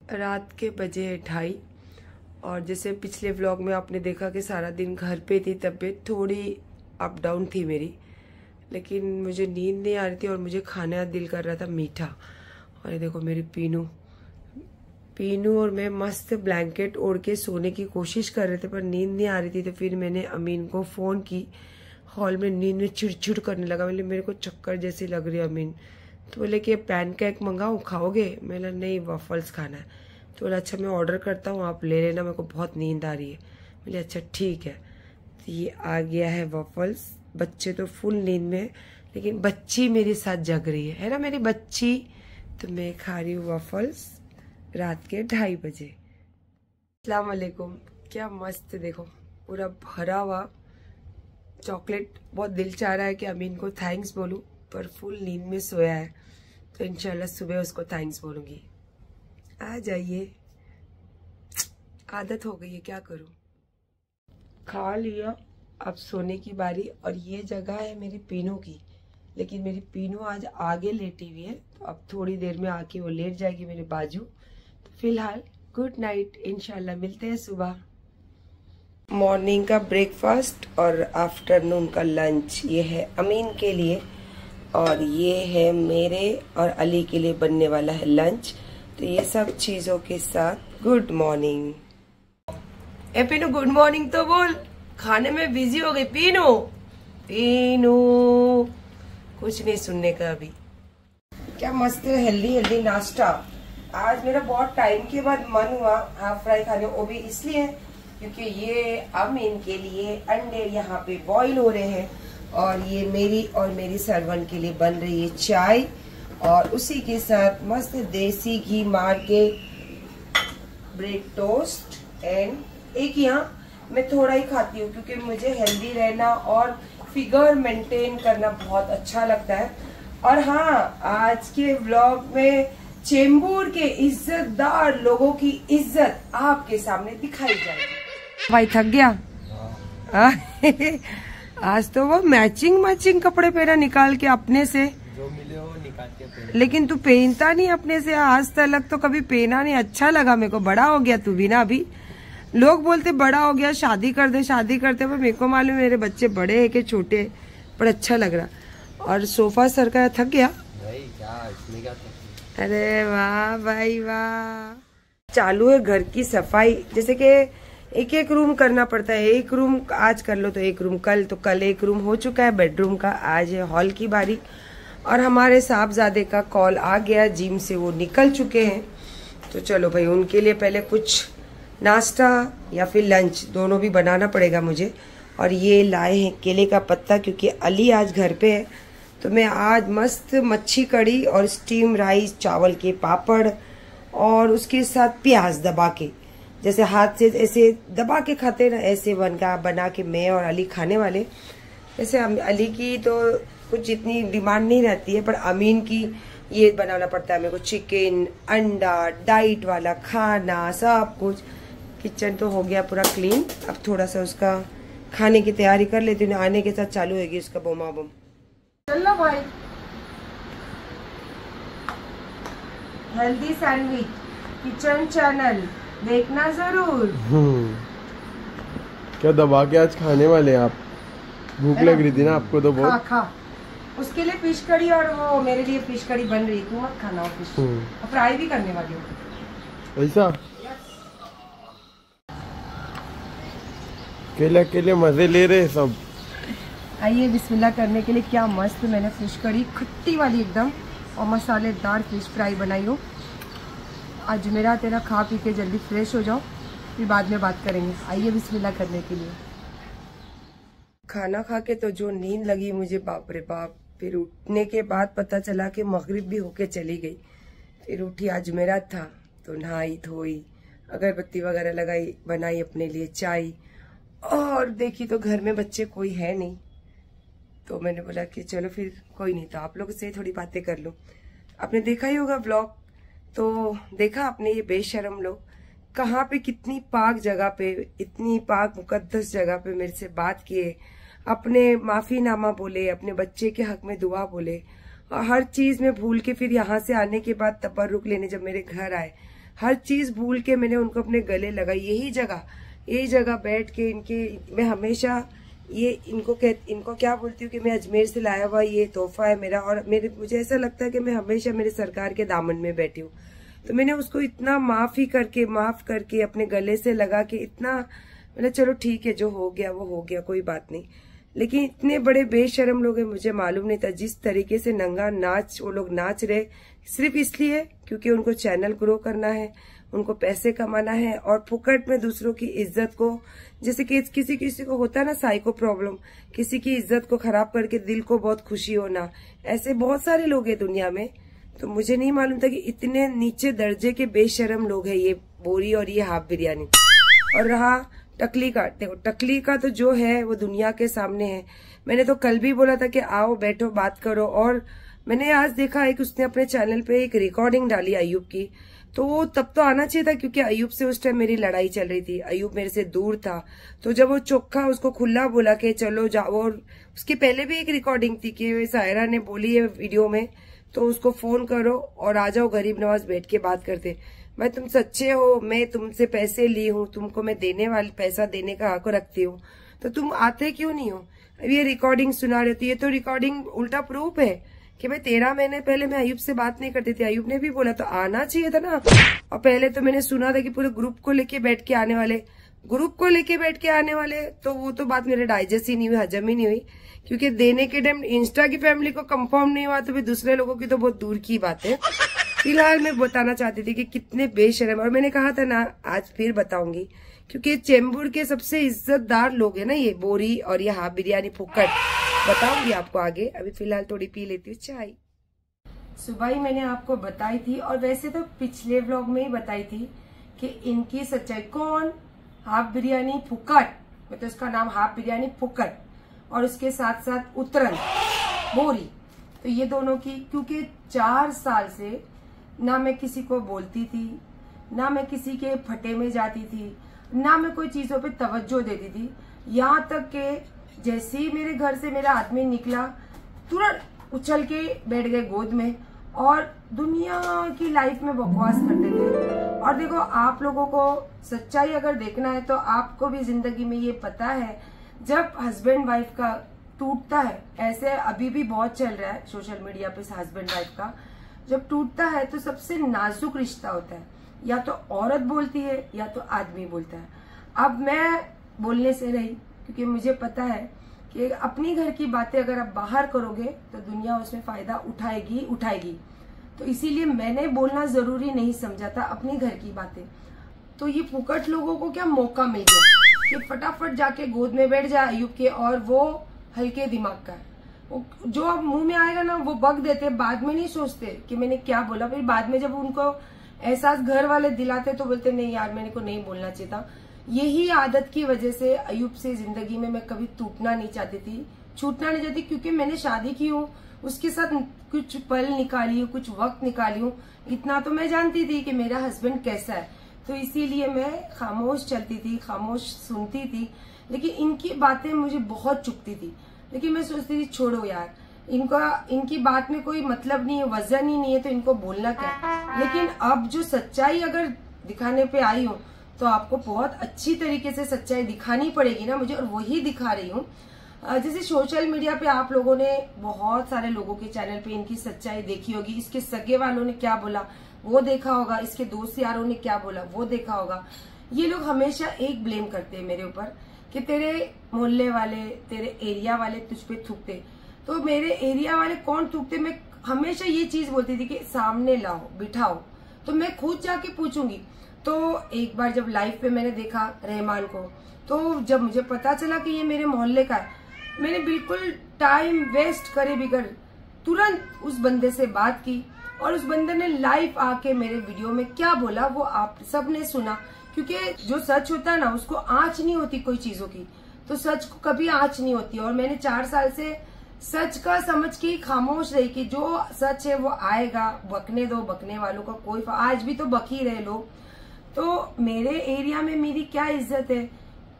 रात के बजे 2:30 और जैसे पिछले व्लॉग में आपने देखा कि सारा दिन घर पे थी, तबीयत थोड़ी अप डाउन थी मेरी, लेकिन मुझे नींद नहीं आ रही थी और मुझे खाने का दिल कर रहा था मीठा। और ये देखो मेरी पीनू और मैं मस्त ब्लैंकेट ओढ़ के सोने की कोशिश कर रहे थे, पर नींद नहीं आ रही थी। तो फिर मैंने अमीन को फ़ोन की, हॉल में नींद में चिड़चिड़ करने लगा। मेरे को चक्कर जैसी लग रही है अमीन। तो बोले कि पैनकेक मंगाऊँ, खाओगे? मैंने नहीं, वॉफल्स खाना है। तो बोला अच्छा मैं ऑर्डर करता हूँ, आप ले लेना, मेरे को बहुत नींद आ रही है। बोले अच्छा ठीक है। तो ये आ गया है वॉफल्स। बच्चे तो फुल नींद में, लेकिन बच्ची मेरे साथ जग रही है ना मेरी बच्ची। तो मैं खा रही हूँ वॉफल्स रात के 2:30 बजे। अस्सलाम वालेकुम। क्या मस्त देखो, पूरा भरा हुआ चॉकलेट। बहुत दिल चाह रहा है कि अमीन को थैंक्स बोलूं, पर फुल नींद में सोया है, तो इंशाल्लाह सुबह उसको थैंक्स बोलूंगी। आ जाइए, आदत हो गई है, क्या करूं। खा लिया, अब सोने की बारी। और ये जगह है मेरी पीनू की, लेकिन मेरी पीनू आज आगे लेटी हुई है, तो अब थोड़ी देर में आके वो लेट जाएगी मेरे बाजू। तो फिलहाल गुड नाइट, इंशाल्लाह मिलते हैं सुबह। मॉर्निंग का ब्रेकफास्ट और आफ्टरनून का लंच ये है अमीन के लिए, और ये है मेरे और अली के लिए बनने वाला है लंच। तो ये सब चीजों के साथ गुड मॉर्निंग। ए पीनू गुड मॉर्निंग तो बोल, खाने में बिजी हो गई। पीनू कुछ नहीं सुनने का अभी। क्या मस्त हेल्दी नाश्ता। आज मेरा बहुत टाइम के बाद मन हुआ हाफ फ्राई खाने, वो भी इसलिए क्योंकि ये अमीन के लिए अंडे यहाँ पे बॉईल हो रहे हैं, और ये मेरी और मेरी सर्वेंट के लिए बन रही है चाय, और उसी के साथ मस्त देसी घी मार के ब्रेड टोस्ट। एंड एक यहाँ मैं थोड़ा ही खाती हूँ क्योंकि मुझे हेल्दी रहना और फिगर मेंटेन करना बहुत अच्छा लगता है। और हाँ, आज के व्लॉग में चेंबूर के इज्जतदार लोगों की इज्जत आपके सामने दिखाई जाएगी। भाई थक गया? आज तो वो मैचिंग कपड़े पहना निकाल के अपने से, जो मिले वो निकाल के पहना। लेकिन तू पहनता नहीं अपने से, आज तक तो कभी पहना नहीं। अच्छा लगा मेरे को, बड़ा हो गया तू भी ना। अभी लोग बोलते बड़ा हो गया, शादी कर दे, पर मेरे को मालूम मेरे बच्चे बड़े है कि छोटे, पर अच्छा लग रहा। और सोफा सर का थक गया भाई, इसमें क्या थक। अरे वाह भाई वाह। चालू है घर की सफाई, जैसे कि एक रूम करना पड़ता है। एक रूम आज कर लो तो एक रूम कल, तो कल एक रूम हो चुका है बेडरूम का, आज है हॉल की बारी। और हमारे साहबजादे का कॉल आ गया जिम से, वो निकल चुके हैं। तो चलो भाई, उनके लिए पहले कुछ नाश्ता या फिर लंच दोनों भी बनाना पड़ेगा मुझे। और ये लाए हैं केले का पत्ता, क्योंकि अली आज घर पे है। तो मैं आज मस्त मच्छी कड़ी और स्टीम राइस, चावल के पापड़, और उसके साथ प्याज दबा के, जैसे हाथ से ऐसे दबा के खाते ना, ऐसे बना के मैं और अली खाने वाले। जैसे अली की तो कुछ इतनी डिमांड नहीं रहती है, पर अमीन की ये बनाना पड़ता है मेरे को। चिकन, अंडा, डाइट वाला खाना, सब कुछ। किचन तो हो गया पूरा क्लीन, अब थोड़ा सा उसका खाने की तैयारी कर लेती हूँ। आने के साथ चालू होगी उसका बोमा बम। चलो भाई, हेल्दी सैंडविच किचन चैनल देखना जरूर। क्या दबा के आज खाने वाले हैं आप? भूख लग रही थी ना आपको तो बहुत। खा उसके लिए फिश कड़ी, और वो मेरे लिए फिश कड़ी बन रही है, तू मत खाना वो फिश। फ्राई भी करने वाली हूँ। ऐसा अकेले मजे ले रहे सब। आइए बिस्मिल्लाह करने के लिए। क्या मस्त मैंने फिश कड़ी खट्टी वाली एकदम और मसालेदार फिश फ्राई बनाई हो। आज मेरा तेरा खा पी के जल्दी फ्रेश हो जाओ, फिर बाद में बात करेंगे। आइए बिस्मिल्लाह करने के लिए। खाना खा के तो जो नींद लगी मुझे, बाप रे बाप। फिर उठने के बाद पता चला कि मगरिब भी होके चली गई। फिर उठी, आज मेरा था, तो नहाई धोई, अगरबत्ती वगैरह लगाई, बनाई अपने लिए चाय, और देखी तो घर में बच्चे कोई है नहीं। तो मैंने बोला कि चलो फिर कोई नहीं, तो आप लोग से थोड़ी बातें कर लूं। आपने देखा ही होगा व्लॉग, तो देखा आपने ये बेशर्म लोग कहाँ पे, कितनी पाक जगह पे, इतनी पाक मुकद्दस जगह पे मेरे से बात किए, अपने माफीनामा बोले, अपने बच्चे के हक में दुआ बोले, और हर चीज में भूल के फिर यहाँ से आने के बाद तबर्रुक लेने जब मेरे घर आए, हर चीज भूल के मैंने उनको अपने गले लगाई। यही जगह बैठ के मैं हमेशा इनको क्या बोलती हूँ कि मैं अजमेर से लाया हुआ ये तोहफा है मेरा, और मुझे ऐसा लगता है कि मैं हमेशा मेरे सरकार के दामन में बैठी हूँ। तो मैंने उसको इतना माफ करके अपने गले से लगा के इतना, मैंने चलो ठीक है, जो हो गया वो हो गया, कोई बात नहीं। लेकिन इतने बड़े बेशर्म लोग हैं, मुझे मालूम नहीं था जिस तरीके से नंगा नाच वो लोग नाच रहे, सिर्फ इसलिए क्योंकि उनको चैनल ग्रो करना है, उनको पैसे कमाना है, और फुकट में दूसरों की इज्जत को, जैसे कि किसी को होता है ना साइको प्रॉब्लम, किसी की इज्जत को खराब करके दिल को बहुत खुशी होना, ऐसे बहुत सारे लोग हैं दुनिया में। तो मुझे नहीं मालूम था कि इतने नीचे दर्जे के बेशर्म लोग हैं ये बोरी और ये हाफ बिरयानी। और रहा टकली का, देखो टकली का तो जो है वो दुनिया के सामने है। मैंने तो कल भी बोला था कि आओ बैठो बात करो, और मैंने आज देखा है कि उसने अपने चैनल पे एक रिकॉर्डिंग डाली अयूब की, तो तब तो आना चाहिए था क्योंकि अयूब से उस टाइम मेरी लड़ाई चल रही थी, अयूब मेरे से दूर था। तो जब वो चोखा उसको खुला बोला कि चलो जाओ, और उसके पहले भी एक रिकॉर्डिंग थी कि सायरा ने बोली है वीडियो में, तो उसको फोन करो और आ जाओ गरीब नवाज बैठ के बात करते। मैं तुम सच्चे हो, मैं तुमसे पैसे ली हूँ, तुमको मैं पैसा देने का हक रखती हूँ, तो तुम आते क्यों नहीं हो? अब ये रिकॉर्डिंग सुना रहे हो, ये तो रिकॉर्डिंग उल्टा प्रूफ है कि भाई 13 महीने पहले मैं अयूब से बात नहीं करती थी। अयूब ने भी बोला तो आना चाहिए था ना। और पहले तो मैंने सुना था कि पूरे ग्रुप को लेके बैठ के आने वाले, तो वो तो बात मेरे डाइजेस्ट ही नहीं हुई, हजम ही नहीं हुई, क्योंकि देने के टाइम इंस्टा की फैमिली को कंफर्म नहीं हुआ तो भी दूसरे लोगों की तो बहुत दूर की बात है। फिलहाल मैं बताना चाहती थी कि कितने बेशर्म, और मैंने कहा था ना आज फिर बताऊंगी, क्योंकि चेंबूर के सबसे इज्जतदार लोग है ना ये बोरी और ये हाफ बिरयानी फुकट, बताऊंगी आपको आगे। अभी फिलहाल थोड़ी पी लेती हूँ चाय। सुबह ही मैंने आपको बताई थी, और वैसे तो पिछले व्लॉग में ही बताई थी कि इनकी सच्चाई। कौन? हाफ बिरयानी फुकट, मतलब उसका नाम हाफ बिरयानी फुकट, और उसके साथ साथ उतरन बोरी। तो ये दोनों की, क्योंकि 4 साल से ना मैं किसी को बोलती थी, ना मैं किसी के फटे में जाती थी, ना मैं कोई चीजों पे तवज्जो देती थी। यहाँ तक कि जैसे ही मेरे घर से मेरा आदमी निकला तुरंत उछल के बैठ गए गोद में, और दुनिया की लाइफ में बकवास करते थे। और देखो आप लोगों को सच्चाई अगर देखना है तो आपको भी जिंदगी में ये पता है, जब हस्बैंड वाइफ का टूटता है, ऐसे अभी भी बहुत चल रहा है सोशल मीडिया पे हस्बैंड वाइफ का, जब टूटता है तो सबसे नाजुक रिश्ता होता है, या तो औरत बोलती है या तो आदमी बोलता है। अब मैं बोलने से नहीं, क्योंकि मुझे पता है कि अपनी घर की बातें अगर आप बाहर करोगे तो दुनिया उसमें फायदा उठाएगी। तो इसीलिए मैंने बोलना जरूरी नहीं समझा था अपनी घर की बातें। तो ये फुकट लोगों को क्या मौका मिल गया कि फटाफट जाके गोद में बैठ जाए अयूब के, और वो हल्के दिमाग का है, जो अब मुंह में आएगा ना वो बक देते, बाद में नहीं सोचते कि मैंने क्या बोला। फिर बाद में जब उनको एहसास घर वाले दिलाते तो बोलते नहीं यार मैंने को नहीं बोलना चाहिए था। यही आदत की वजह से अयूब से जिंदगी में मैं कभी छूटना नहीं चाहती, क्योंकि मैंने शादी की हूँ, उसके साथ कुछ पल निकाली हूँ, कुछ वक्त निकाली हूँ। इतना तो मैं जानती थी कि मेरा हस्बैंड कैसा है, तो इसीलिए मैं खामोश चलती थी, खामोश सुनती थी। लेकिन इनकी बातें मुझे बहुत चुभती थी, लेकिन मैं सोचती थी छोड़ो यार, इनकी बात में कोई मतलब नहीं है, वजन ही नहीं है, तो इनको बोलना क्या। लेकिन अब जो सच्चाई अगर दिखाने पे आई हूँ तो आपको बहुत अच्छी तरीके से सच्चाई दिखानी पड़ेगी ना मुझे, और वही दिखा रही हूँ। जैसे सोशल मीडिया पे आप लोगों ने बहुत सारे लोगों के चैनल पे इनकी सच्चाई देखी होगी, इसके सगे वालों ने क्या बोला वो देखा होगा, इसके दोस्त यारों ने क्या बोला वो देखा होगा। ये लोग हमेशा एक ब्लेम करते हैं मेरे ऊपर कि तेरे मोहल्ले वाले, तेरे एरिया वाले तुझ पे थूकते। तो मेरे एरिया वाले कौन थूकते, मैं हमेशा ये चीज बोलती थी कि सामने लाओ बिठाओ, तो मैं खुद जाके पूछूंगी। तो एक बार जब लाइव पे मैंने देखा रहमान को, तो जब मुझे पता चला कि ये मेरे मोहल्ले का है, मैंने बिल्कुल टाइम वेस्ट करे बिगड़ तुरंत उस बंदे से बात की, और उस बंदे ने लाइव आके मेरे वीडियो में क्या बोला वो आप सब ने सुना। क्योंकि जो सच होता है ना उसको आंच नहीं होती कोई चीजों की, तो सच को कभी आंच नहीं होती। और मैंने 4 साल से सच का समझ के खामोश रही कि जो सच है वो आएगा, बकने दो, बकने वालों का कोई, आज भी तो बक ही रहे लोग। तो मेरे एरिया में मेरी क्या इज्जत है।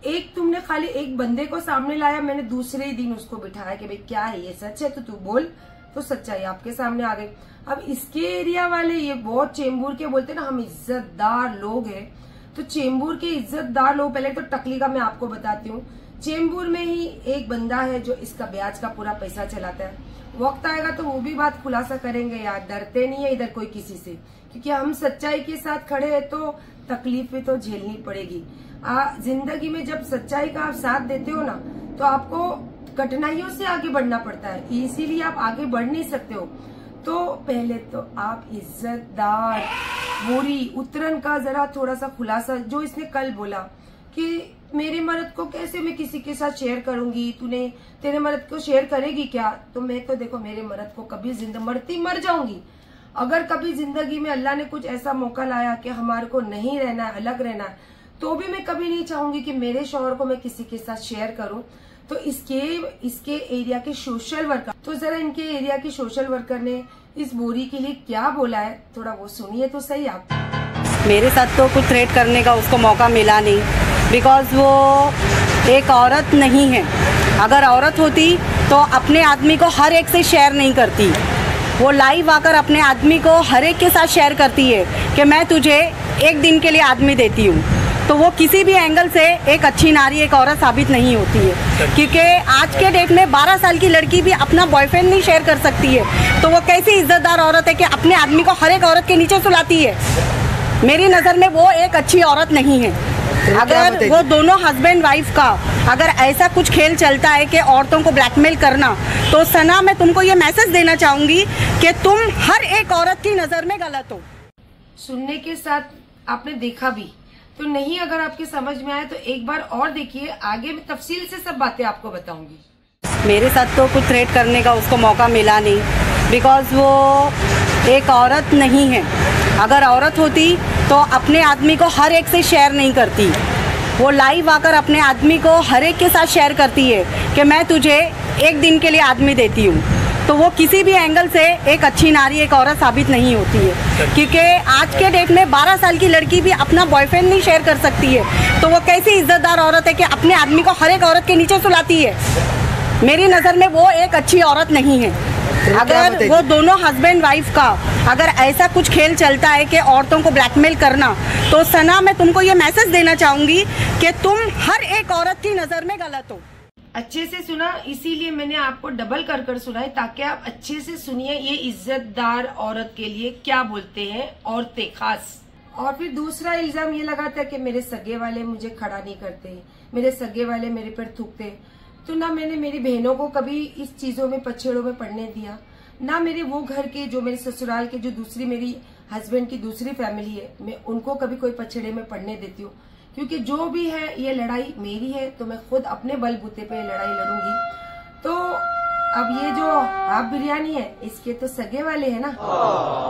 एक तुमने खाली एक बंदे को सामने लाया, मैंने दूसरे ही दिन उसको बिठाया कि भाई क्या है ये सच है तो तू बोल, तो सच्चाई आपके सामने आ गई। अब इसके एरिया वाले ये बहुत चेंबूर के बोलते हैं ना, हम इज्जतदार लोग हैं। तो चेंबूर के इज्जतदार लोग, पहले तो टकली का मैं आपको बताती हूँ। चेंबूर में ही एक बंदा है जो इसका ब्याज का पूरा पैसा चलाता है। वक्त आएगा तो वो भी बात खुलासा करेंगे यार, डरते नहीं है इधर कोई किसी से, क्योंकि हम सच्चाई के साथ खड़े हैं तो तकलीफें तो झेलनी पड़ेगी। जिंदगी में जब सच्चाई का आप साथ देते हो ना, तो आपको कठिनाइयों से आगे बढ़ना पड़ता है, इसीलिए आप आगे बढ़ नहीं सकते हो। तो पहले तो आप इज्जतदार बोरी उतरन का जरा थोड़ा सा खुलासा, जो इसने कल बोला कि मेरे मर्द को कैसे मैं किसी के साथ शेयर करूंगी, तूने तेरे मर्द को शेयर करेगी क्या? तो मैं तो देखो मेरे मर्द को कभी मरती मर जाऊंगी। अगर कभी जिंदगी में अल्लाह ने कुछ ऐसा मौका लाया कि हमारे को नहीं रहना है, अलग रहना है, तो भी मैं कभी नहीं चाहूंगी कि मेरे शौहर को मैं किसी के साथ शेयर करूं। तो इसके एरिया के सोशल वर्कर, तो जरा इनके एरिया के सोशल वर्कर ने इस बोरी के लिए क्या बोला है, थोड़ा वो सुनिए तो सही आप। मेरे साथ तो कुछ थ्रेट करने का उसको मौका मिला नहीं, बिकॉज वो एक औरत नहीं है। अगर औरत होती तो अपने आदमी को हर एक से शेयर नहीं करती। वो लाइव आकर अपने आदमी को हर एक के साथ शेयर करती है कि मैं तुझे एक दिन के लिए आदमी देती हूँ। तो वो किसी भी एंगल से एक अच्छी नारी, एक औरत साबित नहीं होती है, क्योंकि आज के डेट में 12 साल की लड़की भी अपना बॉयफ्रेंड नहीं शेयर कर सकती है। तो वो कैसी इज्जतदार औरत है कि अपने आदमी को हर एक औरत के नीचे सुलाती है। मेरी नज़र में वो एक अच्छी औरत नहीं है। अगर वो दोनों हस्बैंड वाइफ का अगर ऐसा कुछ खेल चलता है कि औरतों को ब्लैकमेल करना, तो सना मैं तुमको ये मैसेज देना चाहूंगी कि तुम हर एक औरत की नज़र में गलत हो। सुनने के साथ आपने देखा भी तो नहीं, अगर आपके समझ में आए तो एक बार और देखिए, आगे मैं तफसील से सब बातें आपको बताऊंगी। मेरे साथ तो कुछ थ्रेट करने का उसको मौका मिला नहीं, बिकॉज वो एक औरत नहीं है। अगर औरत होती तो अपने आदमी को हर एक से शेयर नहीं करती। वो लाइव आकर अपने आदमी को हर एक के साथ शेयर करती है कि मैं तुझे एक दिन के लिए आदमी देती हूँ। तो वो किसी भी एंगल से एक अच्छी नारी, एक औरत साबित नहीं होती है, क्योंकि आज के डेट में 12 साल की लड़की भी अपना बॉयफ्रेंड नहीं शेयर कर सकती है। तो वो कैसी इज्जतदार औरत है कि अपने आदमी को हर एक औरत के नीचे सुलाती है। मेरी नज़र में वो एक अच्छी औरत नहीं है। अगर वो दोनों हस्बैंड वाइफ का अगर ऐसा कुछ खेल चलता है कि औरतों को ब्लैकमेल करना, तो सना मैं तुमको ये मैसेज देना चाहूंगी कि तुम हर एक औरत की नज़र में गलत हो। अच्छे से सुना, इसीलिए मैंने आपको डबल कर कर सुनाई, ताकि आप अच्छे से सुनिए ये इज्जतदार औरत के लिए क्या बोलते हैं औरतें खास। और फिर दूसरा इल्जाम ये लगाता है कि मेरे सगे वाले मुझे खड़ा नहीं करते, मेरे सगे वाले मेरे पर थूकते। तो ना मैंने मेरी बहनों को कभी इस चीजों में पछेड़ों में पड़ने दिया, ना मेरे वो घर के जो मेरे ससुराल के जो दूसरी मेरी हस्बैंड की दूसरी फैमिली है, मैं उनको कभी कोई पछेड़े में पड़ने देती हूँ। क्योंकि जो भी है ये लड़ाई मेरी है, तो मैं खुद अपने बलबूते पे लड़ाई लड़ूंगी। तो अब ये जो हाफ बिरयानी है इसके तो सगे वाले है ना,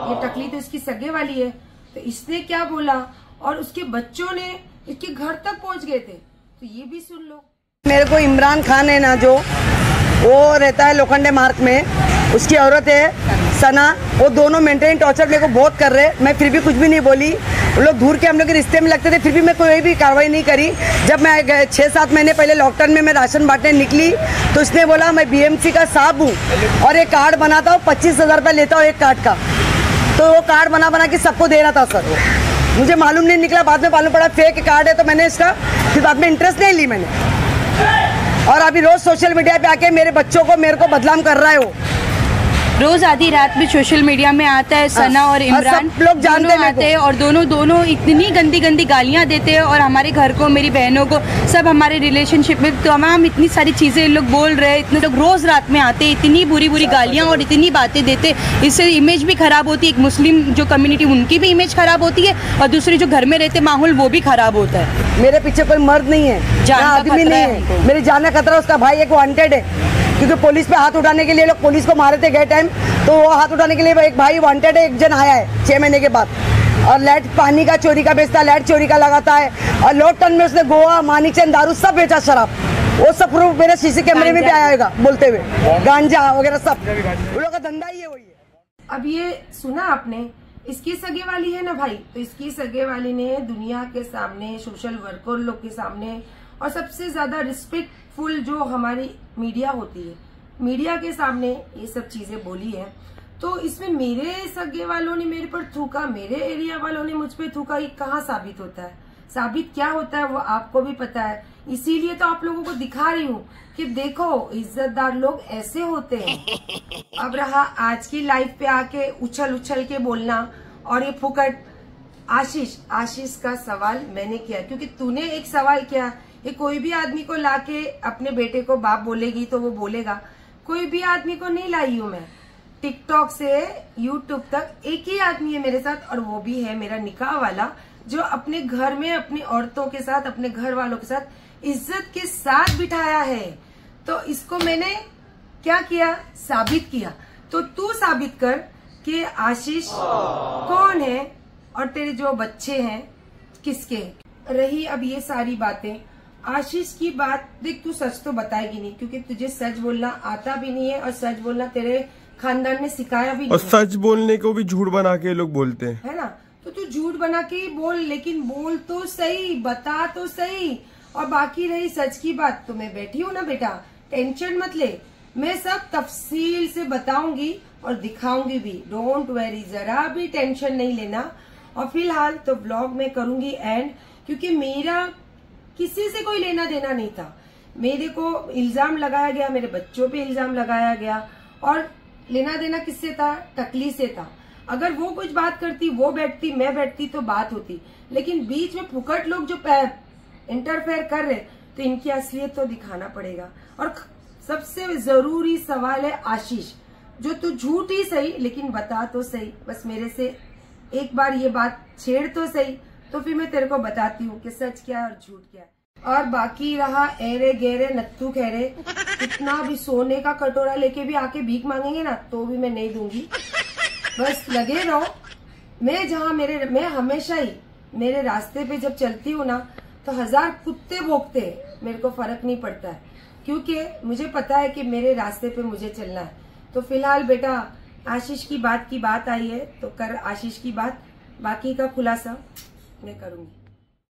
ये टकली तो इसकी सगे वाली है। तो इसने क्या बोला और उसके बच्चों ने इसके घर तक पहुंच गए थे, तो ये भी सुन लो। मेरे को इमरान खान है ना, जो वो रहता है लोखंडे मार्ग में, उसकी औरत है सना, वो दोनों मेंटेन टॉर्चर मेरे को बहुत कर रहे। मैं फिर भी कुछ भी नहीं बोली। वो लोग दूर के हम लोग के रिश्ते में लगते थे, फिर भी मैं कोई भी कार्रवाई नहीं करी। जब मैं 6-7 महीने पहले लॉकडाउन में मैं राशन बांटने निकली, तो उसने बोला मैं BMC का साहब हूँ और एक कार्ड बनाता हूँ, 25,000 रुपये लेता हूँ एक कार्ड का। तो वो कार्ड बना के सबको दे रहा था सर। मुझे मालूम नहीं निकला, बाद में मालूम पड़ा फेक कार्ड है, तो मैंने इसका फिर बाद में इंटरेस्ट नहीं ली मैंने। और अभी रोज सोशल मीडिया पे आके मेरे बच्चों को मेरे को बदनाम कर रहा है। वो रोज आधी रात में सोशल मीडिया में आता है, सना और इमरान लोग जानते हैं और दोनों इतनी गंदी गालियां देते हैं, और हमारे घर को, मेरी बहनों को, सब हमारे रिलेशनशिप में तमाम इतनी सारी चीज़ें इन लोग बोल रहे हैं। इतने लोग रोज़ रात में आते, इतनी बुरी गालियां और इतनी बातें देते, इससे इमेज भी ख़राब होती है। एक मुस्लिम जो कम्युनिटी, उनकी भी इमेज ख़राब होती है, और दूसरी जो घर में रहते माहौल, वो भी ख़राब होता है। मेरे पीछे कोई मर्द नहीं है, आदमी नहीं है, मेरी जान का खतरा। उसका भाई एक वांटेड है, क्योंकि पुलिस पे हाथ उठाने के लिए लोग पुलिस को मारे थे गए टाइम, तो वो हाथ उठाने के लिए एक भाई वांटेड है। एक जन आया है 6 महीने के बाद, और लाइट पानी का चोरी का बेचता है, लाइट चोरी का लगाता है, और लोटन में उसने गोवा, मानिकचंद, दारू सब बेचा, शराब, वो सब प्रूफ मेरे CC कैमरे में भी आएगा बोलते हुए, गांजा वगैरह सब, उन लोगों का धंधा ही है वही है। अब ये सुना आपने, इसकी सगे वाली है ना भाई, तो इसकी सगे वाली ने दुनिया के सामने, सोशल वर्कर लोग के सामने, और सबसे ज्यादा रिस्पेक्टफुल जो हमारी मीडिया होती है मीडिया के सामने ये सब चीजें बोली है, तो इसमें मेरे सगे वालों ने मेरे पर थूका, मेरे एरिया वालों ने मुझ पे थूका, ये कहाँ साबित होता है? साबित क्या होता है वो आपको भी पता है। इसीलिए तो आप लोगों को दिखा रही हूँ कि देखो इज्जतदार लोग ऐसे होते हैं। अब रहा आज की लाइफ पे आके उछल उछल के बोलना और ये फुकट। आशीष का सवाल मैंने किया क्योंकि तूने एक सवाल किया। ये कोई भी आदमी को लाके अपने बेटे को बाप बोलेगी तो वो बोलेगा, कोई भी आदमी को नहीं लाई हूं मैं। टिकटॉक से यूट्यूब तक एक ही आदमी है मेरे साथ, और वो भी है मेरा निकाह वाला, जो अपने घर में अपनी औरतों के साथ, अपने घर वालों के साथ इज्जत के साथ बिठाया है। तो इसको मैंने क्या किया? साबित किया। तो तू साबित कर कि आशीष कौन है और तेरे जो बच्चे हैं किसके। रही अब ये सारी बातें, आशीष की बात देख, तू सच तो बताएगी नहीं क्योंकि तुझे सच बोलना आता भी नहीं है और सच बोलना तेरे खानदान में सिखाया भी नहीं। और सच बोलने को भी झूठ बना के लोग बोलते हैं, है ना? तो तू झूठ बना के ही बोल, लेकिन बोल तो सही, बता तो सही। और बाकी रही सच की बात, तो मैं बैठी हूँ ना बेटा, टेंशन मत ले, मैं सब तफसील से बताऊंगी और दिखाऊंगी भी। डोंट वेरी, जरा भी टेंशन नहीं लेना। और फिलहाल तो व्लॉग में करूंगी एंड, क्योंकि मेरा किसी से कोई लेना देना नहीं था। मेरे को इल्जाम लगाया गया, मेरे बच्चों पे इल्जाम लगाया गया, और लेना देना किससे था? टकली से था। अगर वो कुछ बात करती, वो बैठती, मैं बैठती तो बात होती, लेकिन बीच में फुकट लोग जो इंटरफेयर कर रहे, तो इनकी असलियत तो दिखाना पड़ेगा। और सबसे जरूरी सवाल है आशीष, जो तू झूठ ही सही लेकिन बता तो सही। बस मेरे से एक बार ये बात छेड़ तो सही, तो फिर मैं तेरे को बताती हूँ कि सच क्या है और झूठ क्या है। और बाकी रहा एरे गेरे नत्थू खैरे, कितना भी सोने का कटोरा लेके भी आके भीख मांगेंगे ना तो भी मैं नहीं दूंगी। बस लगे रहो। मैं हमेशा ही मेरे रास्ते पे जब चलती हूँ ना, तो 1000 कुत्ते भौंकते हैं, मेरे को फर्क नहीं पड़ता है, क्योंकि मुझे पता है कि मेरे रास्ते पे मुझे चलना है। तो फिलहाल बेटा आशीष की बात आई है तो कर आशीष की बात, बाकी का खुलासा मैं करूंगी।